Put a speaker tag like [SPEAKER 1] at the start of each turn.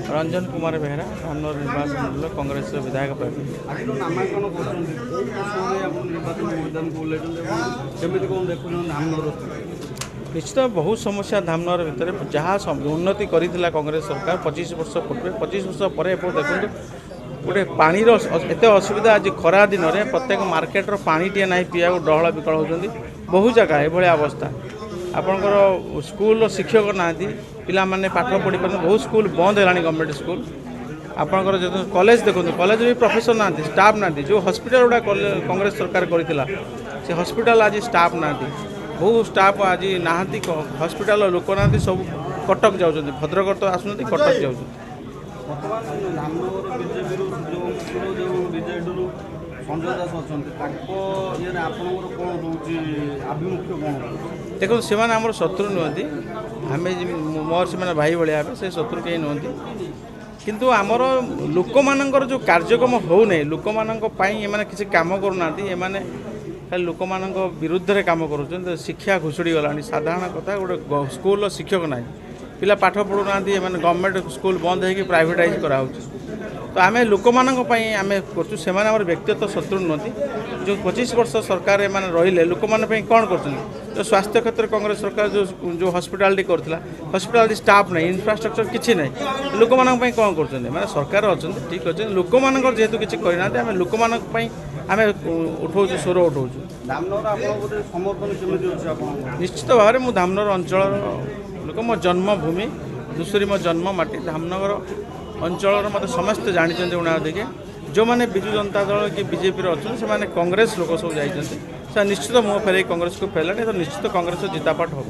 [SPEAKER 1] रंजन कुमार बेहरा धामनगर निर्वाचन मंडल कांग्रेस विधायक प्रार्थी। निश्चित बहुत समस्या धामनगर भितर जहाँ उन्नति करथिला कांग्रेस सरकार 25 वर्ष पूर्व 25 वर्ष पर देखो गोटे पानीर एत असुविधा आज खरा दिन में प्रत्येक मार्केटर पानी टे ना पीवा डहल विकल होती बहु जगह ये अवस्था आपंकर स्कूल शिक्षक ना पिला माने पाठ पढ़ी पार बहुत स्कूल बंद है गवर्नमेंट स्कूल आपंकर जो कॉलेज देखो कॉलेज भी प्रोफेसर ना स्टाफ ना जो हॉस्पिटल गुड़ा कांग्रेस सरकार करथिला से हॉस्पिटल आज स्टाफ ना बहुत स्टाफ आज ना हॉस्पिटल लोक ना सब कटक जाऊँ भद्रक तो आसुँच कटक जाऊँ देखो से आम शत्रु नुहति आम मोर से भाई भाया से शत्रु कहीं नुहति किंतु आमर लोक मानकर जो कार्यक्रम हो नहीं लोक माने किसी काम करना खाली लोक मान विरुद्ध रे काम कर शिक्षा घुषुड़ी गला साधारण कथा गोटे स्कूल शिक्षक ना पिला पाठ पढ़ुना गवर्नमेंट स्कूल बंद हो प्राइवेटाइज कराऊँ तो आम लोक मान आम कर व्यक्तिगत शत्रु नुहति जो 25 वर्ष सरकार एम रही लोक मानी कौन कर जो स्वास्थ्य क्षेत्र कांग्रेस सरकार जो हॉस्पिटालिटी करथिला हॉस्पिटालिटी स्टाफ नहीं इंफ्रास्ट्रक्चर किसी नहीं लोक मानी कौन कर माने सरकार अच्छा ठीक अच्छे लोक मान जेहेतु किसी करना आम लोक मानी आम उठाऊ स्वर उठाऊ निश्चित भाव में धामनगर अंचल लोक मो जन्मभूमि दूसरी मो जन्म माटी धामनगर अंचल मत समस्ते जानते उना देखे जो मैंने विजु जनता दल कि बीजेपी अच्छा से कांग्रेस लोक सब जाइए निश्चित मुँह फेर कांग्रेस को फेरला तो निश्चित कांग्रेस जितापाट हो।